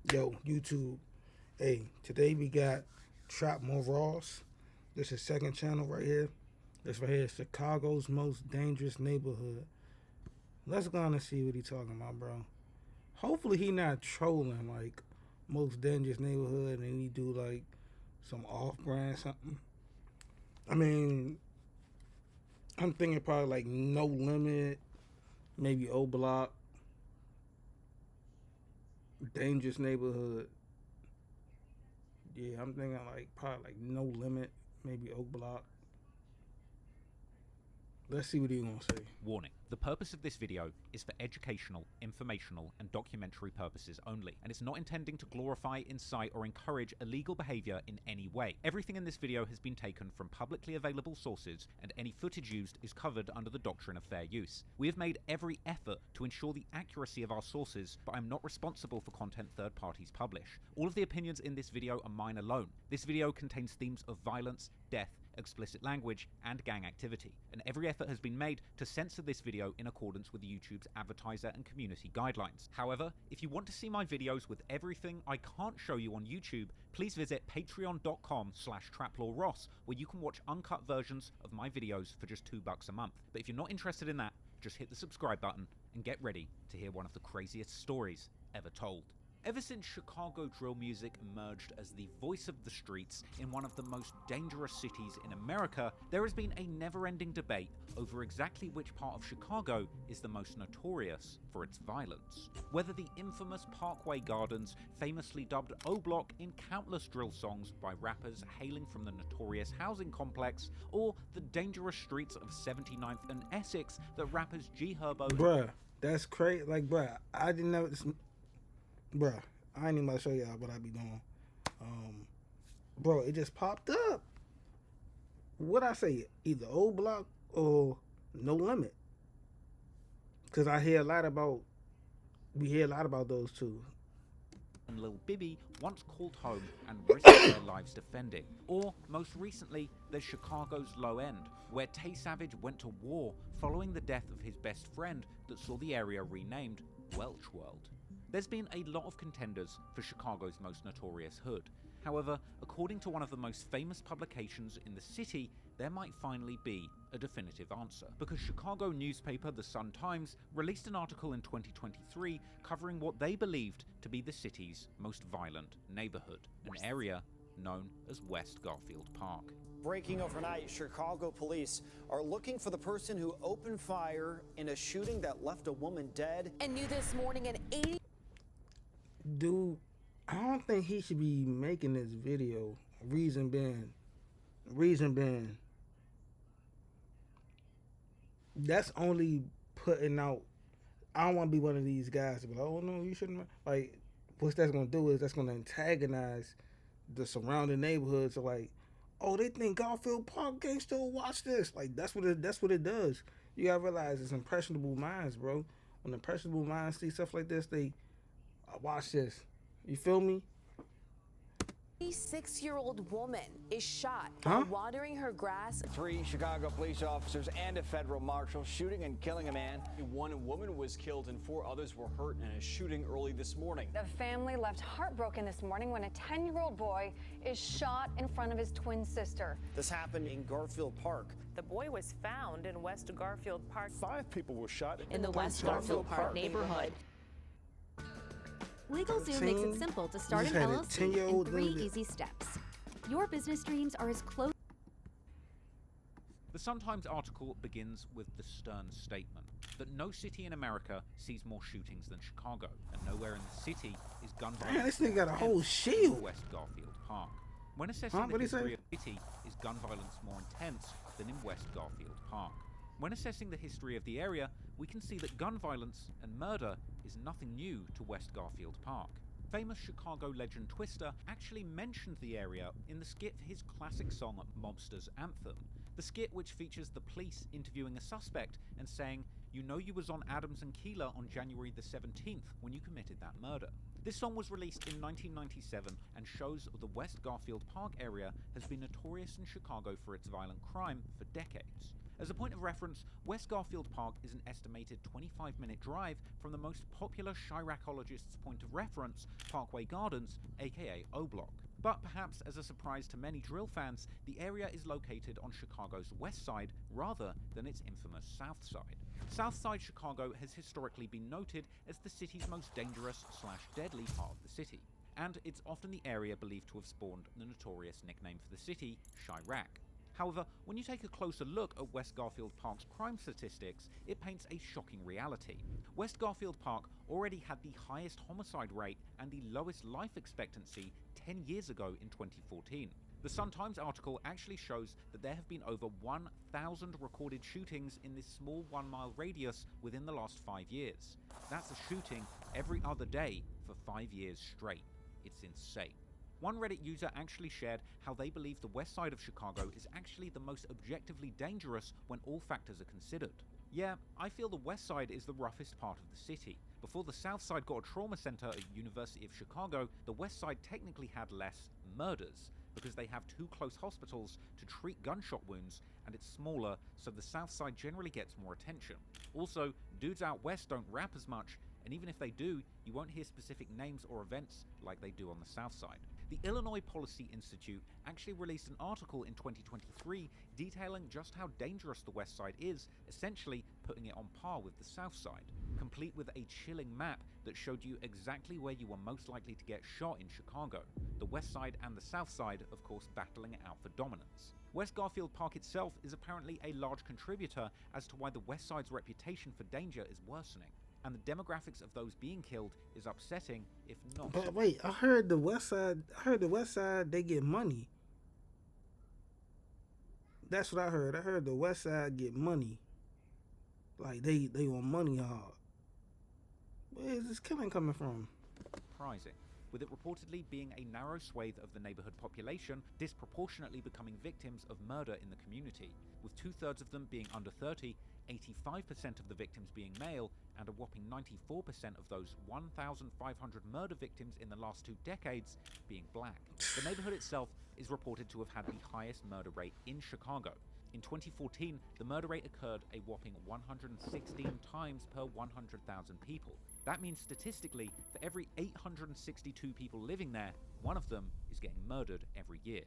Yo, YouTube. Hey, today we got Trap More Ross. This is second channel right here. This right here is Chicago's most dangerous neighborhood. Let's go on and see what he talking about, bro. Hopefully he not trolling like most dangerous neighborhood and he do like some off brand something. I mean, I'm thinking probably like No Limit, maybe O Block, dangerous neighborhood. Yeah, I'm thinking like probably like No Limit, maybe Oak Block. Let's see what he gonna say. Warning. The purpose of this video is for educational, informational, and documentary purposes only, and it's not intending to glorify, incite, or encourage illegal behavior in any way. Everything in this video has been taken from publicly available sources, and any footage used is covered under the doctrine of fair use. We have made every effort to ensure the accuracy of our sources, but I'm not responsible for content third parties publish. All of the opinions in this video are mine alone. This video contains themes of violence, death, explicit language, and gang activity, and every effort has been made to censor this video in accordance with YouTube's advertiser and community guidelines. However, if you want to see my videos with everything I can't show you on YouTube, please visit patreon.com/traplawross, where you can watch uncut versions of my videos for just $2 a month. But if you're not interested in that, just hit the subscribe button and get ready to hear one of the craziest stories ever told. Ever since Chicago drill music emerged as the voice of the streets in one of the most dangerous cities in America, there has been a never-ending debate over exactly which part of Chicago is the most notorious for its violence. Whether the infamous Parkway Gardens, famously dubbed O Block in countless drill songs by rappers hailing from the notorious housing complex, or the dangerous streets of 79th and Essex that rappers G Herbo... Bruh, that's crazy. Like, bruh, I didn't know this. Bruh, I ain't even about to show y'all what I be doing. Bro, it just popped up. What I say? Either O Block or No Limit. Cause we hear a lot about those two. and Lil Bibby once called home and risked their lives defending. Or, most recently, there's Chicago's Low End, where Tay Savage went to war following the death of his best friend that saw the area renamed Welch World. There's been a lot of contenders for Chicago's most notorious hood. However, according to one of the most famous publications in the city, there might finally be a definitive answer. Because Chicago newspaper The Sun-Times released an article in 2023 covering what they believed to be the city's most violent neighborhood, an area known as West Garfield Park. Breaking overnight, Chicago police are looking for the person who opened fire in a shooting that left a woman dead. And new this morning, an 80... Dude, I don't think he should be making this video. Reason being, that's only putting out. I don't want to be one of these guys to be like, oh no, you shouldn't. Like, what that's gonna do is that's gonna antagonize the surrounding neighborhoods. So like, oh, they think Garfield Park gang still watch this. Like, that's what it does. You gotta realize it's impressionable minds, bro. When impressionable minds see stuff like this, they watch this. You feel me? 86-year-old woman is shot while watering her grass. 3 Chicago police officers and a federal marshal shooting and killing a man. One woman was killed and 4 others were hurt in a shooting early this morning. The family left heartbroken this morning when a 10-year-old boy is shot in front of his twin sister. This happened in Garfield Park. The boy was found in West Garfield Park. 5 people were shot In the West Garfield Park neighborhood. LegalZoom makes it simple to start an LLC in 3 easy steps. Your business dreams are as close. The Sun-Times article begins with the stern statement that no city in America sees more shootings than Chicago, and nowhere in the city is gun violence. Man, this thing got a whole shield. West Garfield Park. When assessing the history of the city, is gun violence more intense than in West Garfield Park? When assessing the history of the area, we can see that gun violence and murder is nothing new to West Garfield Park. Famous Chicago legend Twister actually mentioned the area in the skit for his classic song Mobster's Anthem. The skit, which features the police interviewing a suspect and saying, "You know you was on Adams and Keeler on January the 17th when you committed that murder." This song was released in 1997 and shows the West Garfield Park area has been notorious in Chicago for its violent crime for decades. As a point of reference, West Garfield Park is an estimated 25-minute drive from the most popular Chiracologists' point of reference, Parkway Gardens, aka O-Block. But perhaps as a surprise to many drill fans, the area is located on Chicago's west side rather than its infamous south side. Southside Chicago has historically been noted as the city's most dangerous/deadly part of the city, and it's often the area believed to have spawned the notorious nickname for the city, Chirac. However, when you take a closer look at West Garfield Park's crime statistics, it paints a shocking reality. West Garfield Park already had the highest homicide rate and the lowest life expectancy 10 years ago in 2014. The Sun-Times article actually shows that there have been over 1,000 recorded shootings in this small 1-mile radius within the last 5 years. That's a shooting every other day for 5 years straight. It's insane. One Reddit user actually shared how they believe the west side of Chicago is actually the most objectively dangerous when all factors are considered. Yeah, I feel the west side is the roughest part of the city. Before the south side got a trauma center at University of Chicago, the west side technically had less murders, because they have 2 close hospitals to treat gunshot wounds, and it's smaller, so the south side generally gets more attention. Also, dudes out west don't rap as much, and even if they do, you won't hear specific names or events like they do on the south side. The Illinois Policy Institute actually released an article in 2023 detailing just how dangerous the west side is, essentially putting it on par with the south side, complete with a chilling map that showed you exactly where you were most likely to get shot in Chicago, the west side and the south side, of course, battling it out for dominance. West Garfield Park itself is apparently a large contributor as to why the west side's reputation for danger is worsening, and the demographics of those being killed is upsetting, if not. But wait, I heard the west side they get money. That's what I heard. I heard the west side get money. Like they want money hard. Where is this killing coming from? Surprising, with it reportedly being a narrow swathe of the neighborhood population disproportionately becoming victims of murder in the community, with 2/3 of them being under 30, 85% of the victims being male, and a whopping 94% of those 1,500 murder victims in the last 2 decades being black. The neighborhood itself is reported to have had the highest murder rate in Chicago. In 2014, the murder rate occurred a whopping 116 times per 100,000 people. That means statistically, for every 862 people living there, one of them is getting murdered every year.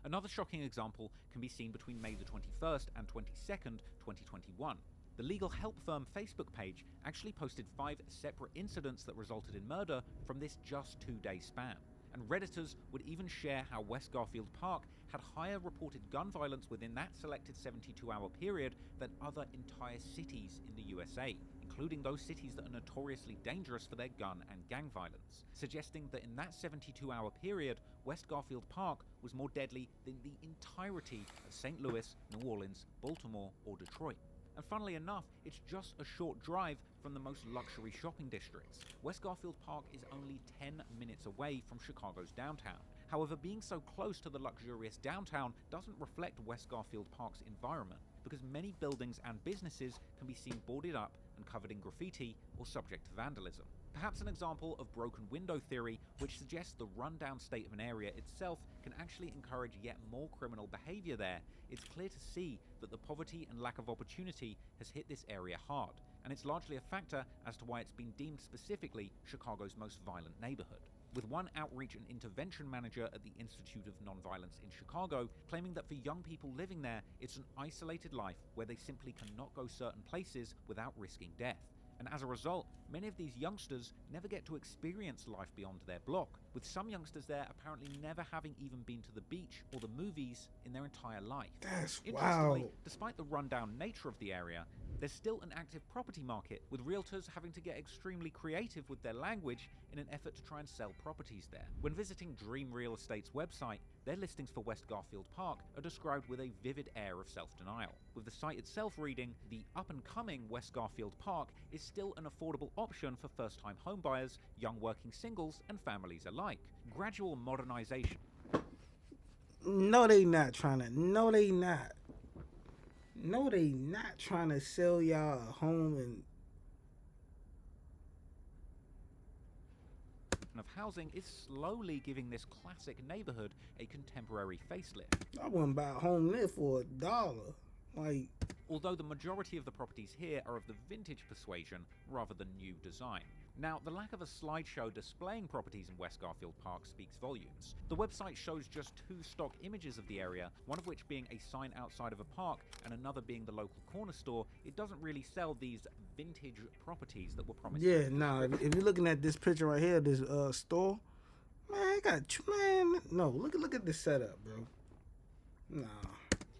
Another shocking example can be seen between May the 21st and 22nd, 2021. The legal help firm Facebook page actually posted 5 separate incidents that resulted in murder from this just 2-day span. And Redditors would even share how West Garfield Park had higher reported gun violence within that selected 72-hour period than other entire cities in the USA, including those cities that are notoriously dangerous for their gun and gang violence, suggesting that in that 72-hour period, West Garfield Park was more deadly than the entirety of St. Louis, New Orleans, Baltimore, or Detroit. And funnily enough, it's just a short drive from the most luxury shopping districts. West Garfield Park is only 10 minutes away from Chicago's downtown. However, being so close to the luxurious downtown doesn't reflect West Garfield Park's environment, because many buildings and businesses can be seen boarded up and covered in graffiti or subject to vandalism. Perhaps an example of broken window theory, which suggests the rundown state of an area itself can actually encourage yet more criminal behavior there. It's clear to see that the poverty and lack of opportunity has hit this area hard, and it's largely a factor as to why it's been deemed specifically Chicago's most violent neighborhood, with one outreach and intervention manager at the Institute of Nonviolence in Chicago claiming that for young people living there, it's an isolated life where they simply cannot go certain places without risking death. And as a result, many of these youngsters never get to experience life beyond their block, with some youngsters there apparently never having even been to the beach or the movies in their entire life. That's Interestingly, wow. despite the rundown nature of the area, there's still an active property market, with realtors having to get extremely creative with their language in an effort to try and sell properties there. When visiting Dream Real Estate's website, their listings for West Garfield Park are described with a vivid air of self-denial, with the site itself reading, "The up-and-coming West Garfield Park is still an affordable option for first-time homebuyers, young working singles, and families alike. Gradual modernization." No, they not trying to. No, they not. No, they not trying to sell y'all a home and of housing is slowly giving this classic neighborhood a contemporary facelift. I wouldn't buy a home there for $1. Like, although the majority of the properties here are of the vintage persuasion rather than new design. Now, the lack of a slideshow displaying properties in West Garfield Park speaks volumes. The website shows just 2 stock images of the area, one of which being a sign outside of a park and another being the local corner store. It doesn't really sell these vintage properties that were promised. Yeah, nah, if you're looking at this picture right here, this store, man, look at this setup, bro. Nah.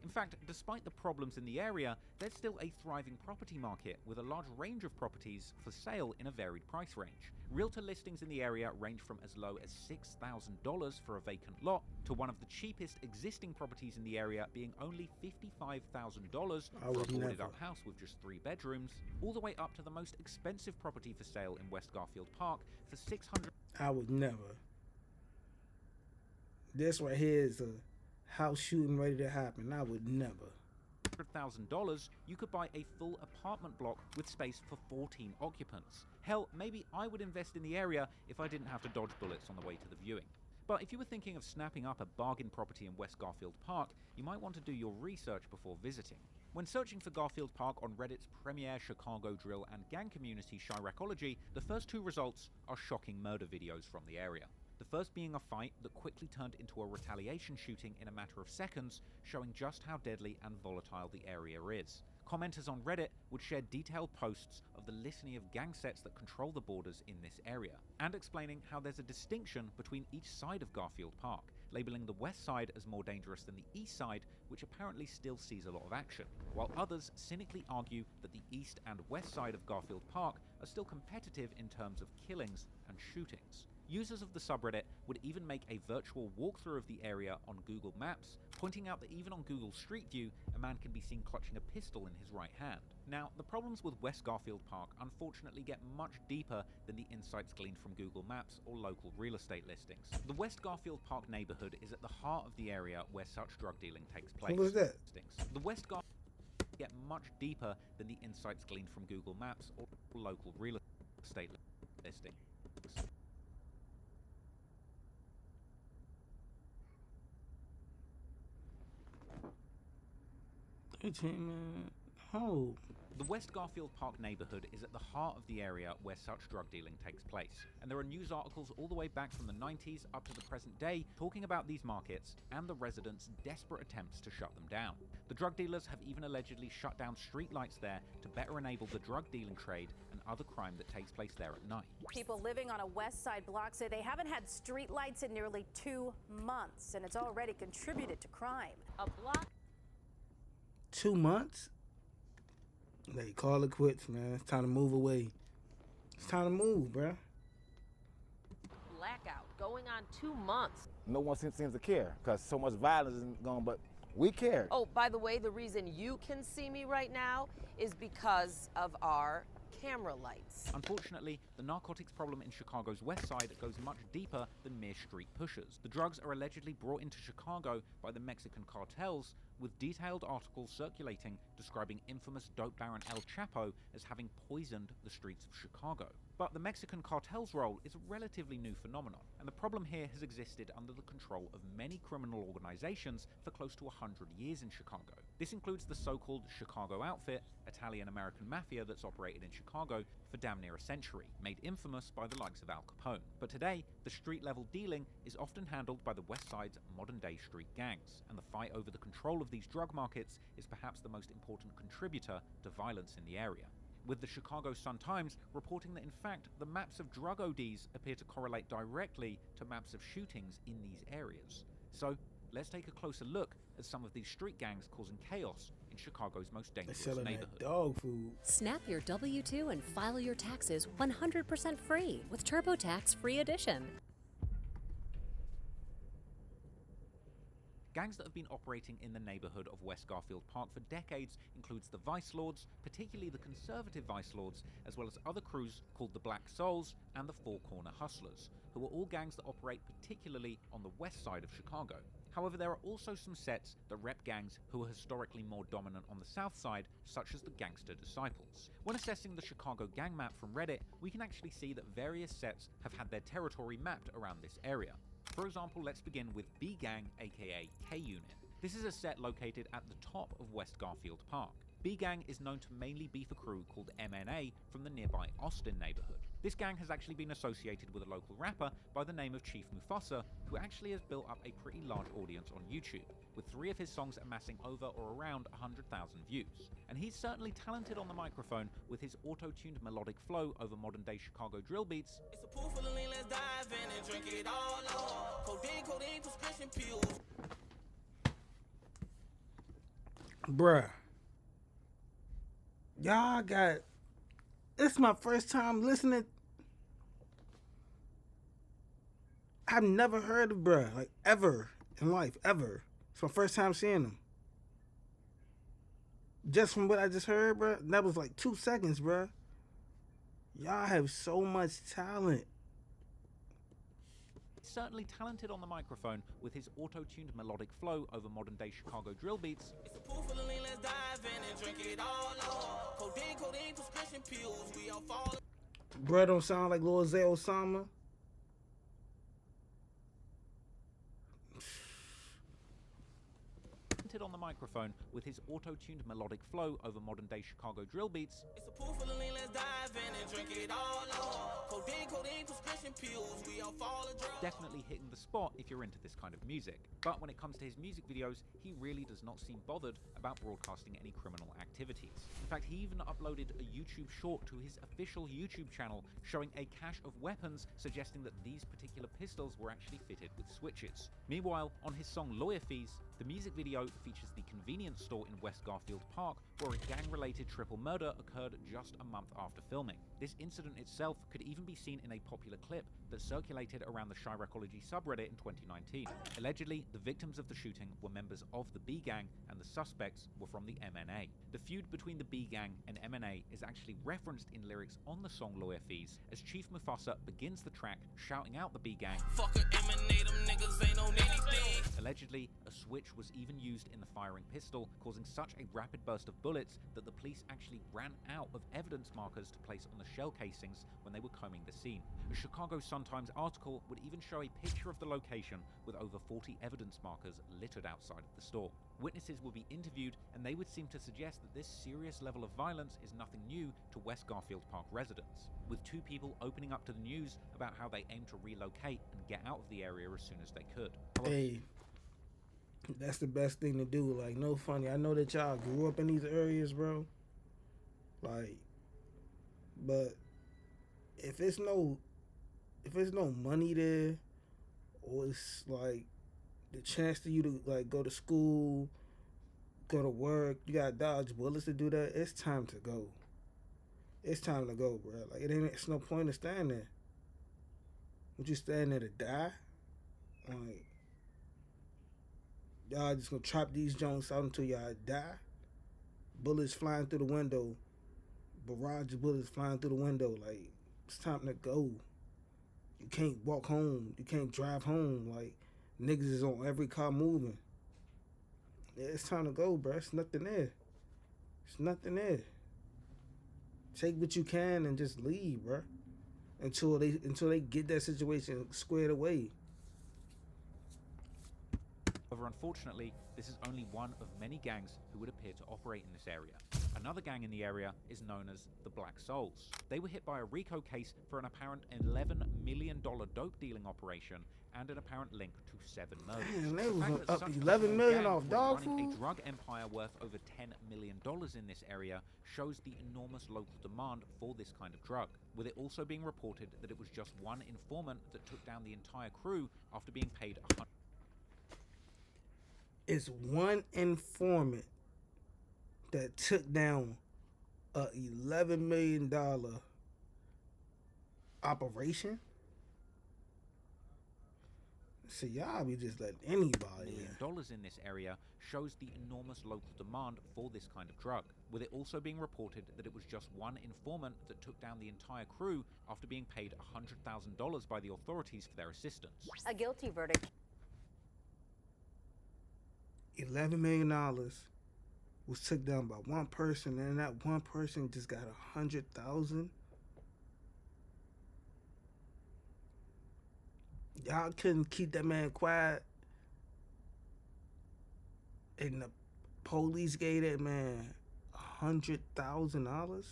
In fact, despite the problems in the area, there's still a thriving property market with a large range of properties for sale in a varied price range. Realtor listings in the area range from as low as $6,000 for a vacant lot to one of the cheapest existing properties in the area being only $55,000 for a boarded up house with just 3 bedrooms, all the way up to the most expensive property for sale in West Garfield Park for $600,000. I would never. This right here is a house shooting ready to happen. I would never. $100,000, you could buy a full apartment block with space for 14 occupants. Hell, maybe I would invest in the area if I didn't have to dodge bullets on the way to the viewing. But if you were thinking of snapping up a bargain property in West Garfield Park, you might want to do your research before visiting. When searching for Garfield Park on Reddit's premier Chicago drill and gang community Chiracology, the first 2 results are shocking murder videos from the area. The first being a fight that quickly turned into a retaliation shooting in a matter of seconds, showing just how deadly and volatile the area is. Commenters on Reddit would share detailed posts of the litany of gang sets that control the borders in this area, and explaining how there's a distinction between each side of Garfield Park, labeling the west side as more dangerous than the east side, which apparently still sees a lot of action, while others cynically argue that the east and west side of Garfield Park are still competitive in terms of killings and shootings. Users of the subreddit would even make a virtual walkthrough of the area on Google Maps, pointing out that even on Google Street View, a man can be seen clutching a pistol in his right hand. Now, the problems with West Garfield Park unfortunately get much deeper than the insights gleaned from Google Maps or local real estate listings. The West Garfield Park neighborhood is at the heart of the area where such drug dealing takes place. What was that? The West Garfield get much deeper than the insights gleaned from Google Maps or local real estate listings. Oh. The West Garfield Park neighborhood is at the heart of the area where such drug dealing takes place, and there are news articles all the way back from the 90s up to the present day talking about these markets and the residents' desperate attempts to shut them down. The drug dealers have even allegedly shut down street lights there to better enable the drug dealing trade and other crime that takes place there at night. People living on a west side block say they haven't had street lights in nearly 2 months, and it's already contributed to crime. A block 2 months? They call it quits, man. It's time to move away. It's time to move, bruh. blackout going on 2 months. No one seems to care because so much violence is going on, but we care. Oh, by the way, the reason you can see me right now is because of our camera lights. Unfortunately, the narcotics problem in Chicago's west side goes much deeper than mere street pushers. The drugs are allegedly brought into Chicago by the Mexican cartels, with detailed articles circulating describing infamous dope baron El Chapo as having poisoned the streets of Chicago. But the Mexican cartel's role is a relatively new phenomenon, and the problem here has existed under the control of many criminal organizations for close to 100 years in Chicago. This includes the so-called Chicago Outfit, Italian-American mafia that's operated in Chicago for damn near a century, made infamous by the likes of Al Capone. But today, the street-level dealing is often handled by the West Side's modern-day street gangs, and the fight over the control of these drug markets is perhaps the most important contributor to violence in the area, with the Chicago Sun-Times reporting that in fact the maps of drug ODs appear to correlate directly to maps of shootings in these areas. So let's take a closer look at some of these street gangs causing chaos in Chicago's most dangerous neighborhood. Dog food. Snap your W-2 and file your taxes 100% free with TurboTax Free Edition. Gangs that have been operating in the neighborhood of West Garfield Park for decades includes the Vice Lords, particularly the conservative Vice Lords, as well as other crews called the Black Souls and the Four Corner Hustlers, who are all gangs that operate particularly on the west side of Chicago. However, there are also some sets that rep gangs who are historically more dominant on the south side, such as the Gangster Disciples. When assessing the Chicago gang map from Reddit, we can actually see that various sets have had their territory mapped around this area. For example, let's begin with B-Gang, aka K-Unit. This is a set located at the top of West Garfield Park. B-Gang is known to mainly beef a crew called MNA from the nearby Austin neighborhood. This gang has actually been associated with a local rapper by the name of Chief Mufasa, who actually has built up a pretty large audience on YouTube, with 3 of his songs amassing over or around 100,000 views. And he's certainly talented on the microphone with his auto-tuned melodic flow over modern-day Chicago drill beats. It's a pool full of lean, let's dive in and drink it all up. Codeine, prescription pills. Bruh. Y'all got... It's my first time listening. I've never heard of bruh, like, ever in life, ever. It's my first time seeing him. Just from what I just heard, bruh, that was like 2 seconds, bruh. Y'all have so much talent. He's certainly talented on the microphone with his auto-tuned melodic flow over modern-day Chicago drill beats. It's a pool full of lean, let's dive in and drink it all up. Codeine, prescription pills, we all fall. Bruh don't sound like Lil Zay Osama. On the microphone with his auto-tuned melodic flow over modern-day Chicago drill beats. It's a pool full of lean, let's dive in and drink it all up. Codeine, prescription pills, we all fall a drug. Definitely hitting the spot if you're into this kind of music. But when it comes to his music videos, he really does not seem bothered about broadcasting any criminal activities. In fact, he even uploaded a YouTube short to his official YouTube channel showing a cache of weapons, suggesting that these particular pistols were actually fitted with switches. Meanwhile, on his song Lawyer Fees, the music video features the convenience store in West Garfield Park, where a gang-related triple murder occurred just a month after filming. This incident itself could even be seen in a popular clip that circulated around the Chiracology subreddit in 2019. Allegedly, the victims of the shooting were members of the B-Gang, and the suspects were from the MNA. The feud between the B-Gang and MNA is actually referenced in lyrics on the song Lawyer Fees, as Chief Mufasa begins the track shouting out the B-Gang. Fuck a MNA, them niggas ain't on anything. Allegedly, a switch was even used in the firing pistol, causing such a rapid burst of bullets that the police actually ran out of evidence markers to place on the shell casings when they were combing the scene. A Chicago Sun-Times article would even show a picture of the location with over 40 evidence markers littered outside of the store. Witnesses would be interviewed, and they would seem to suggest that this serious level of violence is nothing new to West Garfield Park residents, with 2 people opening up to the news about how they aim to relocate and get out of the area as soon as they could. Hey, that's the best thing to do. Like, no funny. I know that y'all grew up in these areas, bro. Like, but if it's no money there, or it's like the chance for you to like go to school, go to work, you gotta dodge bullets to do that, it's time to go. It's time to go, bro. Like, it's no point in staying there. Would you stand there to die? Like, y'all just gonna trap these joints out until y'all die? Bullets flying through the window, barrage of bullets flying through the window. Like, it's time to go. You can't walk home. You can't drive home. Like, niggas is on every car moving. Yeah, it's time to go, bro. It's nothing there. It's nothing there. Take what you can and just leave, bro. Until they get that situation squared away. However, unfortunately, this is only one of many gangs who would appear to operate in this area. Another gang in the area is known as the Black Souls. They were hit by a RICO case for an apparent $11 million dope dealing operation and an apparent link to 7 murders. Man, they was up $11 million off dog food. A drug empire worth over $10 million in this area shows the enormous local demand for this kind of drug, with it also being reported that it was just one informant that took down the entire crew after being paid It's one informant that took down a $11 million operation. See, y'all be just letting anybody $1 in this area shows the enormous local demand for this kind of drug, with it also being reported that it was just one informant that took down the entire crew after being paid $100,000 by the authorities for their assistance. A guilty verdict. $11 million was took down by one person, and that one person just got $100,000. Y'all couldn't keep that man quiet, and the police gave that man $100,000?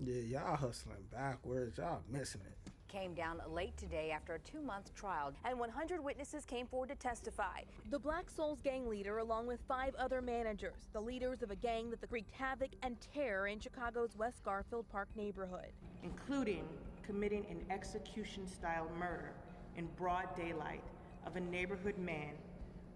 Yeah, y'all hustling backwards. Y'all missing it. Came down late today after a 2-month trial, and 100 witnesses came forward to testify. The Black Souls gang leader, along with 5 other managers, the leaders of a gang that wreaked havoc and terror in Chicago's West Garfield Park neighborhood, including committing an execution-style murder in broad daylight of a neighborhood man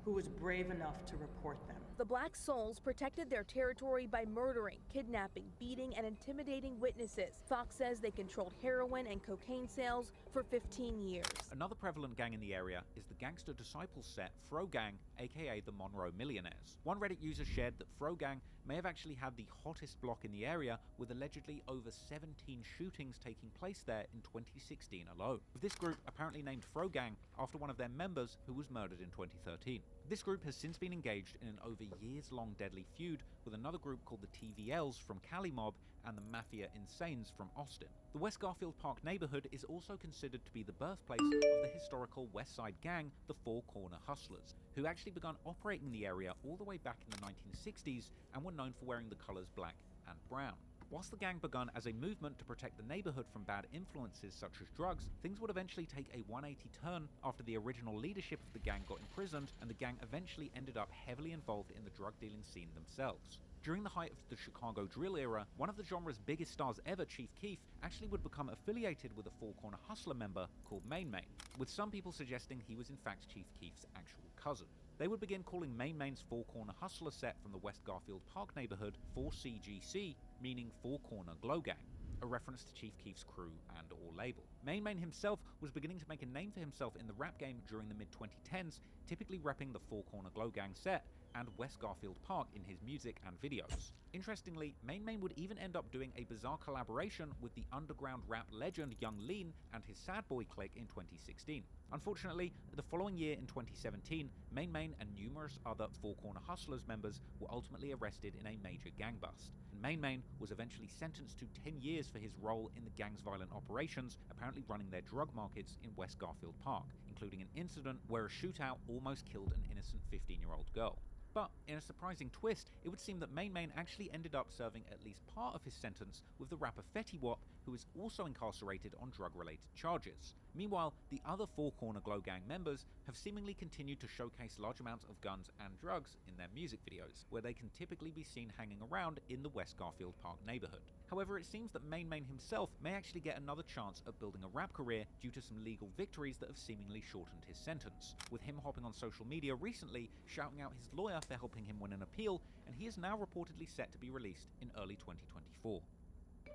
who was brave enough to report them. The Black Souls protected their territory by murdering, kidnapping, beating, and intimidating witnesses. Fox says they controlled heroin and cocaine sales for 15 years. Another prevalent gang in the area is the gangster disciples set Fro Gang, aka the Monroe Millionaires. One Reddit user shared that Fro Gang may have actually had the hottest block in the area, with allegedly over 17 shootings taking place there in 2016 alone. With this group apparently named Fro Gang after one of their members who was murdered in 2013. This group has since been engaged in an over years-long deadly feud with another group called the TVLs from Cali Mob and the Mafia Insanes from Austin. The West Garfield Park neighborhood is also considered to be the birthplace of the historical West Side gang, the Four Corner Hustlers, who actually began operating in the area all the way back in the 1960s and were known for wearing the colors black and brown. Whilst the gang begun as a movement to protect the neighborhood from bad influences such as drugs, things would eventually take a 180 turn after the original leadership of the gang got imprisoned and the gang eventually ended up heavily involved in the drug dealing scene themselves. During the height of the Chicago drill era, one of the genre's biggest stars ever, Chief Keef, actually would become affiliated with a Four Corner Hustler member called Main Main, with some people suggesting he was in fact Chief Keef's actual cousin. They would begin calling Main Main's Four Corner Hustler set from the West Garfield Park neighborhood 4CGC, meaning Four Corner Glow Gang, a reference to Chief Keef's crew and or label. Main Main himself was beginning to make a name for himself in the rap game during the mid-2010s, typically repping the Four Corner Glow Gang set and West Garfield Park in his music and videos. Interestingly, Main Main would even end up doing a bizarre collaboration with the underground rap legend Young Lean and his Sad Boy clique in 2016. Unfortunately, the following year in 2017, Main Main and numerous other Four Corner Hustlers members were ultimately arrested in a major gang bust. And Main Main was eventually sentenced to 10 years for his role in the gang's violent operations, apparently running their drug markets in West Garfield Park, including an incident where a shootout almost killed an innocent 15-year-old girl. But in a surprising twist, it would seem that Main Main actually ended up serving at least part of his sentence with the rapper Fetty Wap, who is also incarcerated on drug-related charges. Meanwhile, the other Four Corner Glow Gang members have seemingly continued to showcase large amounts of guns and drugs in their music videos, where they can typically be seen hanging around in the West Garfield Park neighborhood. However, it seems that Main Main himself may actually get another chance at building a rap career due to some legal victories that have seemingly shortened his sentence, with him hopping on social media recently shouting out his lawyer for helping him win an appeal, and he is now reportedly set to be released in early 2024.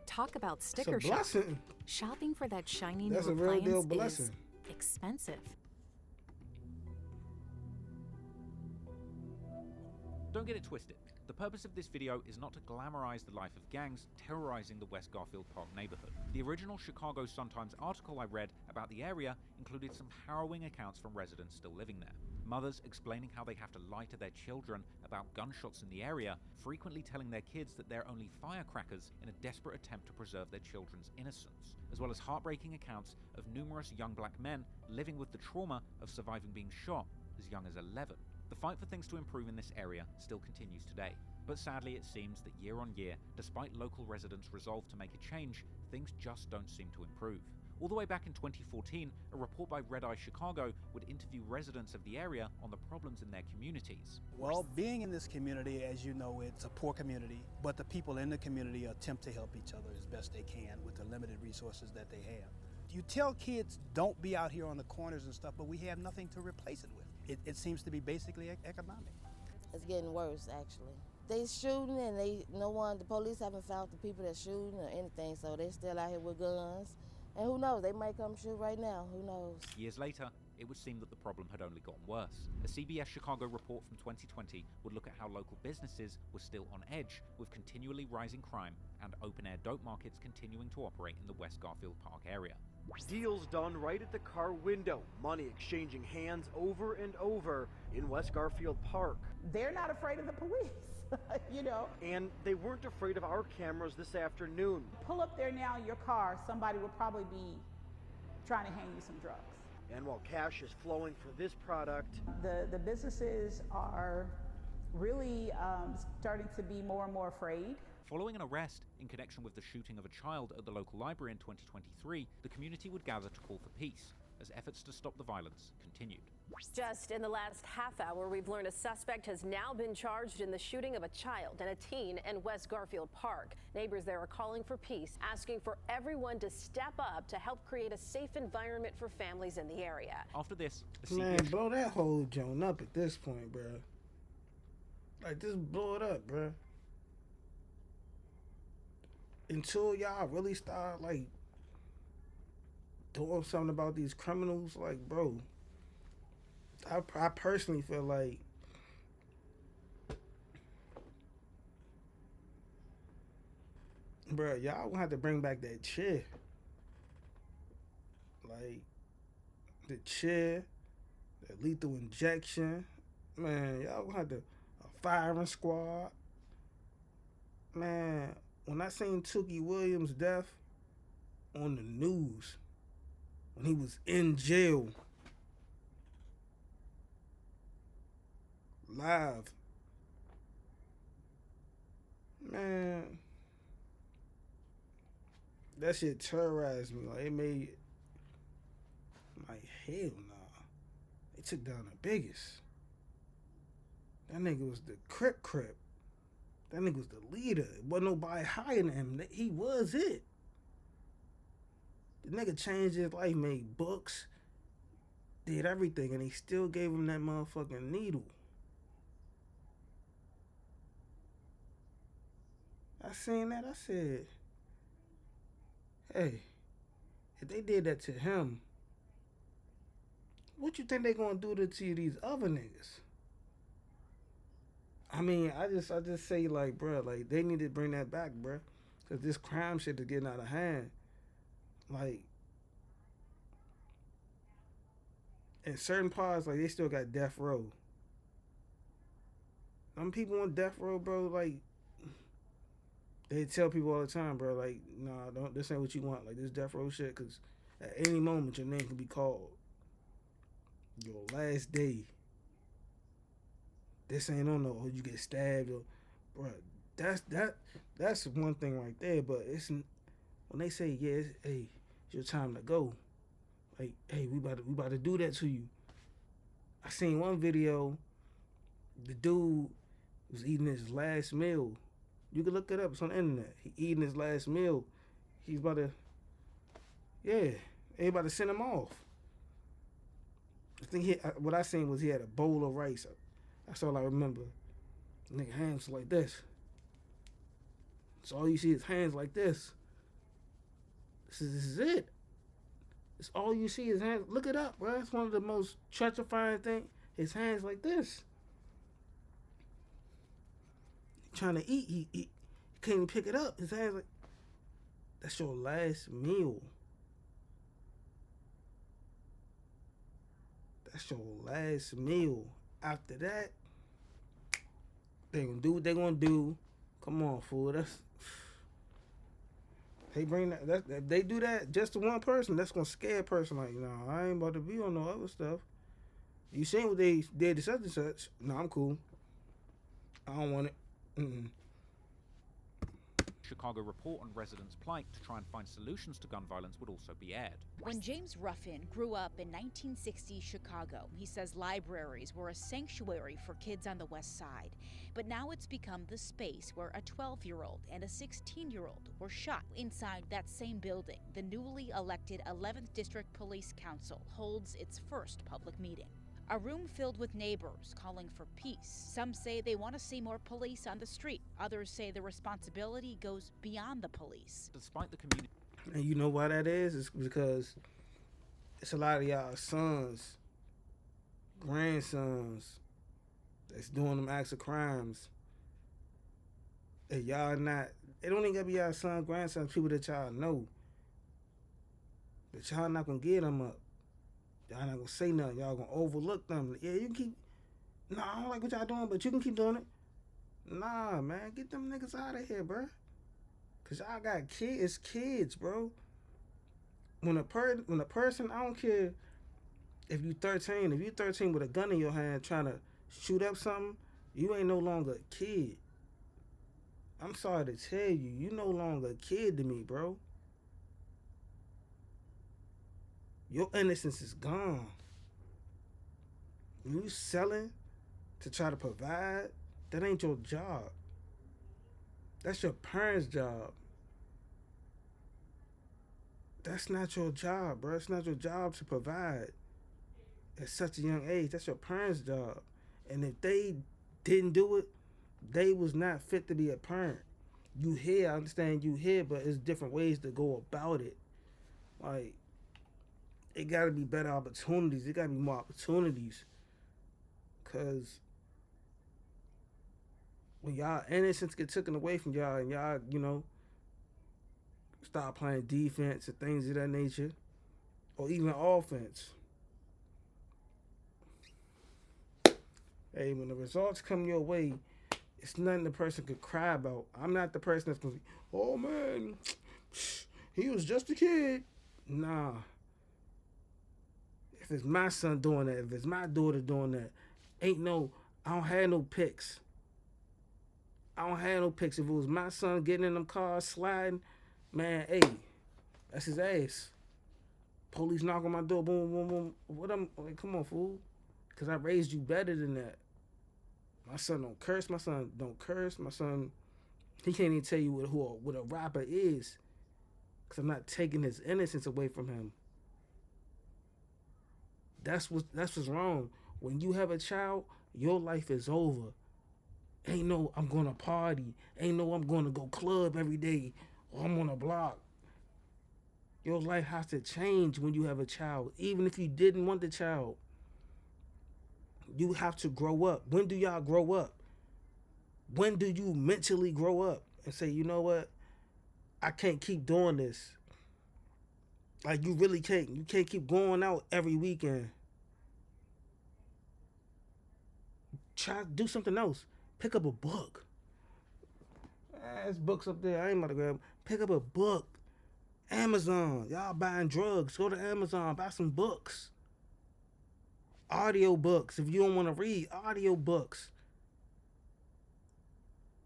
Talk about sticker shock. Shopping for that shiny new That's a real deal appliance blessing. is expensive. Don't get it twisted. The purpose of this video is not to glamorize the life of gangs terrorizing the West Garfield Park neighborhood. The original Chicago Sun-Times article I read about the area included some harrowing accounts from residents still living there. Mothers explaining how they have to lie to their children about gunshots in the area, frequently telling their kids that they're only firecrackers in a desperate attempt to preserve their children's innocence, as well as heartbreaking accounts of numerous young black men living with the trauma of surviving being shot as young as 11. The fight for things to improve in this area still continues today, but sadly it seems that year on year, despite local residents' resolve to make a change, things just don't seem to improve. All the way back in 2014, a report by Red Eye Chicago would interview residents of the area on the problems in their communities. Well, being in this community, as you know, it's a poor community, but the people in the community attempt to help each other as best they can with the limited resources that they have. You tell kids don't be out here on the corners and stuff, but we have nothing to replace it with. It seems to be basically economic. It's getting worse, actually. They shooting and the police haven't found the people that's shooting or anything, so they're still out here with guns. And who knows, they might come shoot right now, who knows. Years later, it would seem that the problem had only gotten worse. A CBS Chicago report from 2020 would look at how local businesses were still on edge, with continually rising crime and open-air dope markets continuing to operate in the West Garfield Park area. Deals done right at the car window, money exchanging hands over and over in West Garfield Park. They're not afraid of the police, you know. And they weren't afraid of our cameras this afternoon. Pull up there now in your car, somebody will probably be trying to hand you some drugs. And while cash is flowing for this product, the businesses are really starting to be more and more afraid. Following an arrest in connection with the shooting of a child at the local library in 2023, the community would gather to call for peace as efforts to stop the violence continued. Just in the last half hour, we've learned a suspect has now been charged in the shooting of a child and a teen in West Garfield Park. Neighbors there are calling for peace, asking for everyone to step up to help create a safe environment for families in the area. After this, man, blow that whole joint up at this point, bro. Like, just blow it up, bro. Until y'all really start, like, doing something about these criminals, like, bro, I personally feel like bro, y'all gonna have to bring back that chair. Like, the chair, the lethal injection. Man, y'all gonna have to, a firing squad. Man, when I seen Tookie Williams' death on the news, when he was in jail, live, man, that shit terrorized me. Like, it made, like, hell nah. They took down the biggest. That nigga was the crip. That nigga was the leader. It wasn't nobody higher than him. He was it. The nigga changed his life, made books, did everything, and he still gave him that motherfucking needle. I seen that, I said, hey, if they did that to him, what you think they gonna do to these other niggas? I mean, I just say, like, bro, like, they need to bring that back, bro. Cause this crime shit is getting out of hand. Like, in certain parts, like, they still got death row. Some people on death row, bro, like, they tell people all the time, bro, like, nah, don't, this ain't what you want, like, this death row shit, cause at any moment your name can be called. Your last day. This ain't on no, you get stabbed or, bro. That's one thing right there. But it's when they say, yeah, hey, it's your time to go. Like, hey, we about to do that to you. I seen one video. The dude was eating his last meal. You can look it up. It's on the internet. He eating his last meal. He's about to, yeah, they about to send him off. I think what I seen was he had a bowl of rice. That's all I remember. Nigga hands like this. So all you see is hands like this. This is it. It's all you see is hands. Look it up, bro. It's one of the most treacherifying things. His hands like this. Trying to eat, he can't even pick it up. His hands like. That's your last meal. That's your last meal. After that, they gonna do what they gonna do. Come on, fool. They bring that. If they do that just to one person, that's gonna scare a person. Like, no, I ain't about to be on no other stuff. You seen what they did to such and such? No, I'm cool. I don't want it. Chicago report on residents' plight to try and find solutions to gun violence would also be aired. When James Ruffin grew up in 1960s Chicago, he says libraries were a sanctuary for kids on the West Side. But now it's become the space where a 12-year-old and a 16-year-old were shot. Inside that same building, the newly elected 11th District Police Council holds its first public meeting. A room filled with neighbors calling for peace. Some say they want to see more police on the street. Others say the responsibility goes beyond the police. Despite the community. And you know why that is? It's because it's a lot of y'all sons, grandsons, that's doing them acts of crimes. And y'all not, it don't even gotta be y'all son, grandsons, people that y'all know. But y'all not gonna get them up. Y'all not gonna say nothing. Y'all gonna overlook them. Yeah, you can keep. Nah, I don't like what y'all doing, but you can keep doing it. Nah, man, get them niggas out of here, bro. Cause y'all got kids, bro. When a person, I don't care if you 13. If you 13 with a gun in your hand trying to shoot up something, You ain't no longer a kid. I'm sorry to tell you, you no longer a kid to me, bro. Your innocence is gone. You selling to try to provide, that ain't your job. That's your parents' job. That's not your job, bro. It's not your job to provide at such a young age. That's your parents' job. And if they didn't do it, they was not fit to be a parent. You here, I understand you here, but it's different ways to go about it. Like, it gotta be better opportunities. It gotta be more opportunities. Cause when y'all innocence get taken away from y'all and y'all, start playing defense and things of that nature, or even offense. Hey, when the results come your way, it's nothing the person could cry about. I'm not the person that's gonna be, oh man, he was just a kid. Nah. If it's my son doing that, if it's my daughter doing that, I don't have no pics. I don't have no pics. If it was my son getting in them cars, sliding, man, hey, that's his ass. Police knock on my door, boom, boom, boom. What I'm like, come on, fool. Cause I raised you better than that. My son don't curse. My son don't curse. My son, he can't even tell you what a rapper is. Cause I'm not taking his innocence away from him. That's what's wrong. When you have a child, your life is over. Ain't no I'm gonna party. Ain't no I'm gonna go club every day. Or I'm on a block. Your life has to change when you have a child. Even if you didn't want the child. You have to grow up. When do y'all grow up? When do you mentally grow up and say, you know what? I can't keep doing this. Like, you really can't. You can't keep going out every weekend. Try to do something else. Pick up a book. There's books up there. I ain't about to grab them. Pick up a book. Amazon. Y'all buying drugs. Go to Amazon. Buy some books. Audio books. If you don't want to read, audio books.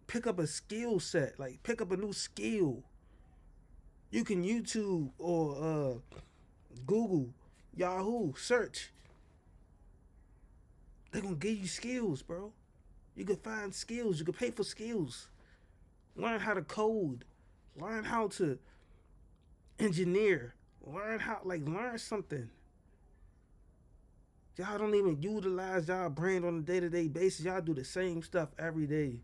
Pick up a skill set. Like, pick up a new skill. You can YouTube or Google, Yahoo, search. They're going to give you skills, bro. You can find skills. You can pay for skills. Learn how to code. Learn how to engineer. Learn something. Y'all don't even utilize y'all brain on a day-to-day basis. Y'all do the same stuff every day.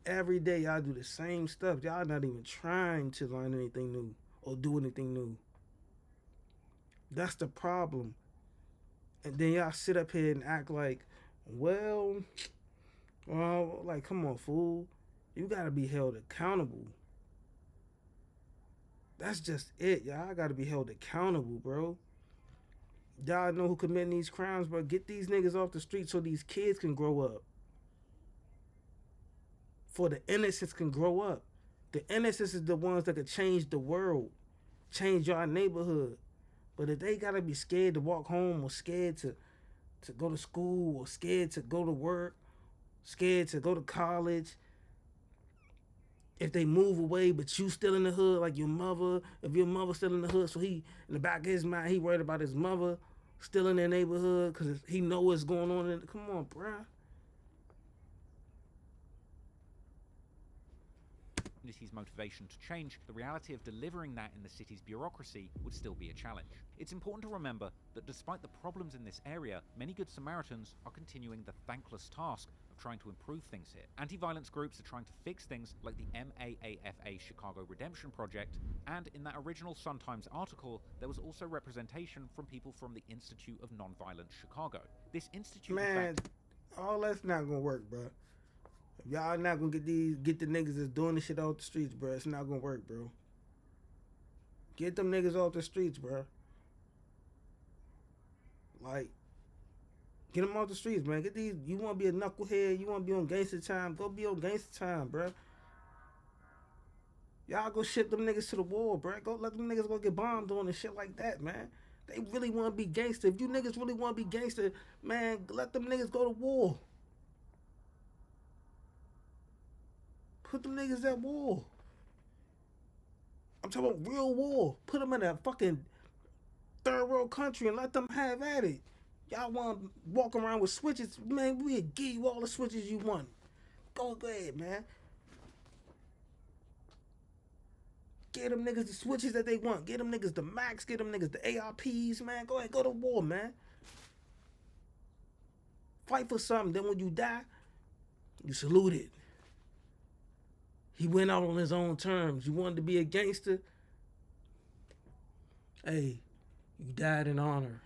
Every day y'all do the same stuff. Y'all not even trying to learn anything new or do anything new. That's the problem. And then y'all sit up here and act like, well, like, come on, fool. You gotta be held accountable. That's just it, y'all gotta be held accountable, bro. Y'all know who committing these crimes, bro. Get these niggas off the street so these kids can grow up. For the innocents can grow up. The innocents is the ones that could change the world, change your neighborhood. But if they gotta be scared to walk home or scared to go to school or scared to go to work, scared to go to college, if they move away but you still in the hood like your mother, if your mother still in the hood, so he, in the back of his mind, he worried about his mother still in their neighborhood because he know what's going on. Come on, bruh. Community's motivation to change, the reality of delivering that in the city's bureaucracy would still be a challenge. It's important to remember that despite the problems in this area, many Good Samaritans are continuing the thankless task of trying to improve things here. Anti-violence groups are trying to fix things like the MAAFA Chicago Redemption Project, and in that original Sun-Times article, there was also representation from people from the Institute of Nonviolent Chicago. This institute, man, all that's not gonna work, bro. If y'all not gonna get the niggas that's doing this shit off the streets, bro, it's not gonna work, bro. Get them niggas off the streets, bro. Like, get them off the streets, man. Get these. You want to be a knucklehead? You want to be on gangster time? Go be on gangster time, bro. Y'all go ship them niggas to the wall, bro. Go let them niggas go get bombed on and shit like that, man. They really want to be gangster. If you niggas really want to be gangster, man, let them niggas go to war. Put them niggas at war. I'm talking about real war. Put them in a fucking third world country and let them have at it. Y'all want to walk around with switches? Man, we'll give you all the switches you want. Go ahead, man. Get them niggas the switches that they want. Get them niggas the Max. Get them niggas the ARPs, man. Go ahead, go to war, man. Fight for something. Then when you die, you salute it. He went out on his own terms. You wanted to be a gangster? Hey, you died in honor.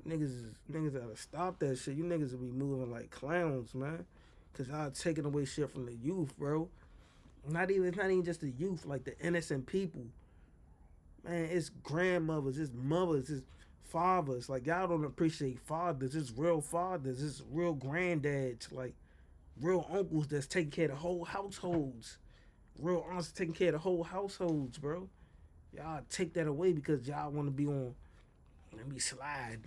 Niggas gotta stop that shit. You niggas will be moving like clowns, man. Cause y'all taking away shit from the youth, bro. It's not even just the youth, like the innocent people. Man, it's grandmothers, it's mothers, it's fathers. Like, y'all don't appreciate fathers. It's real fathers. It's real granddads. Like, real uncles that's taking care of the whole households. Real aunts taking care of the whole households, bro. Y'all take that away because y'all want to be on. Let me slide.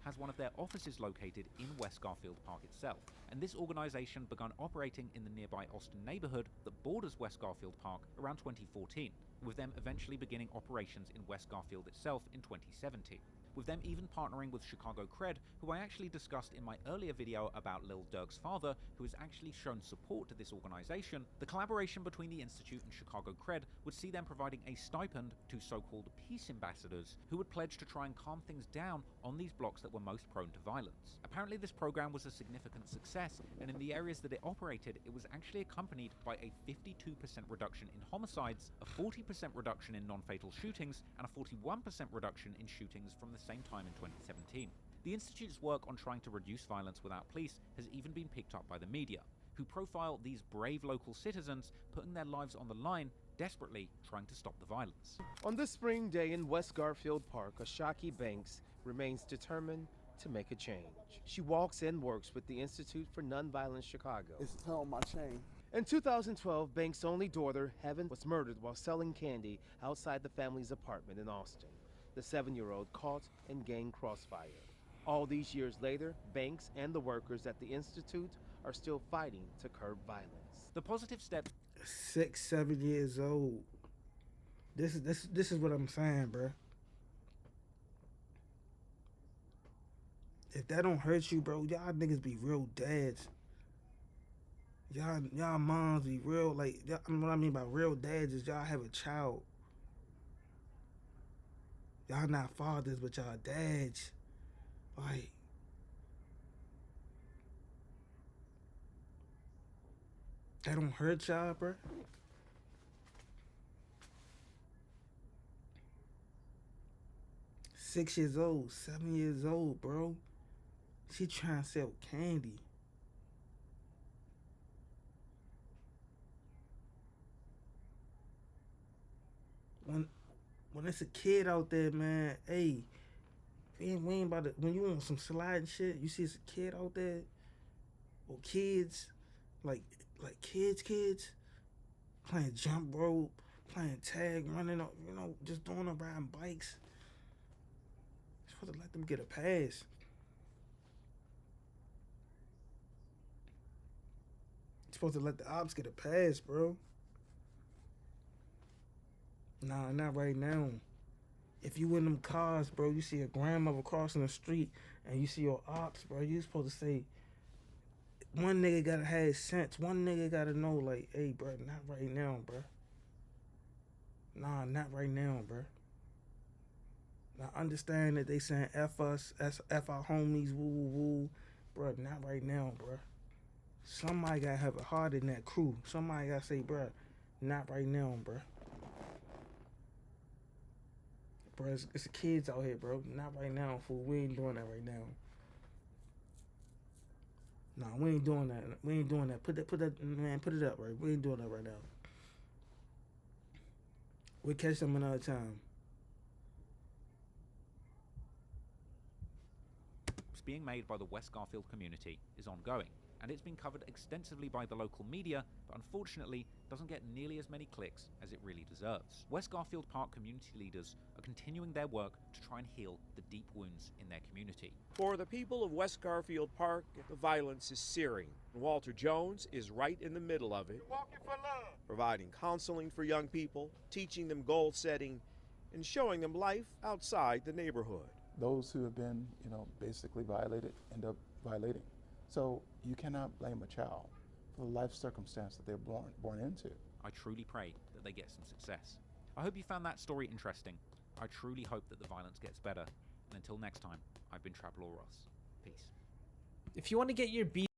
Has one of their offices located in West Garfield Park itself, and this organisation began operating in the nearby Austin neighbourhood that borders West Garfield Park around 2014, with them eventually beginning operations in West Garfield itself in 2017. With them even partnering with Chicago Cred, who I actually discussed in my earlier video about Lil Durk's father, who has actually shown support to this organisation. The collaboration between the Institute and Chicago Cred would see them providing a stipend to so-called peace ambassadors, who would pledge to try and calm things down on these blocks that were most prone to violence. Apparently this program was a significant success, and in the areas that it operated, it was actually accompanied by a 52% reduction in homicides, a 40% reduction in non-fatal shootings, and a 41% reduction in shootings from the same time in 2017. The Institute's work on trying to reduce violence without police has even been picked up by the media, who profile these brave local citizens putting their lives on the line, desperately trying to stop the violence. On this spring day in West Garfield Park, Ashaki Banks remains determined to make a change. She walks and works with the Institute for Nonviolence Chicago. It's on my chain. In 2012, Banks' only daughter, Heaven, was murdered while selling candy outside the family's apartment in Austin. The 7-year-old caught in gang crossfire. All these years later, Banks and the workers at the Institute are still fighting to curb violence. The positive step. 6, 7 years old. This is what I'm saying, bro. If that don't hurt you, bro, y'all niggas be real dads. Y'all moms be real, like, what I mean by real dads is y'all have a child. Y'all not fathers, but y'all dads. Like, that don't hurt y'all, bro. Six years old, 7 years old, bro. She trying to sell candy. When it's a kid out there, man, hey, we ain't about to, when you on some sliding shit, you see it's a kid out there, or kids, like kids, playing jump rope, playing tag, running up, just doing them riding bikes. You're supposed to let them get a pass. You're supposed to let the ops get a pass, bro. Nah, not right now. If you in them cars, bro, you see a grandmother crossing the street and you see your ops, bro, you supposed to say, one nigga gotta have sense. One nigga gotta know, like, hey, bro, not right now, bro. Nah, not right now, bro. Now, understand that they saying F us, F our homies, woo, woo, woo. Bro, not right now, bro. Somebody gotta have a heart in that crew. Somebody gotta say, bro, not right now, bro. Bro, it's the kids out here, bro. Not right now, fool. We ain't doing that right now. Nah, we ain't doing that. We ain't doing that. Put it up, right? We ain't doing that right now. We'll catch them another time. Being made by the West Garfield community is ongoing, and it's been covered extensively by the local media, but unfortunately doesn't get nearly as many clicks as it really deserves. West Garfield Park community leaders are continuing their work to try and heal the deep wounds in their community. For the people of West Garfield Park, the violence is searing. Walter Jones is right in the middle of it, providing counseling for young people, teaching them goal setting, and showing them life outside the neighborhood. Those who have been, basically violated end up violating. So you cannot blame a child for the life circumstance that they're born into. I truly pray that they get some success. I hope you found that story interesting. I truly hope that the violence gets better. And until next time, I've been Traplo Ross. Peace. If you want to get your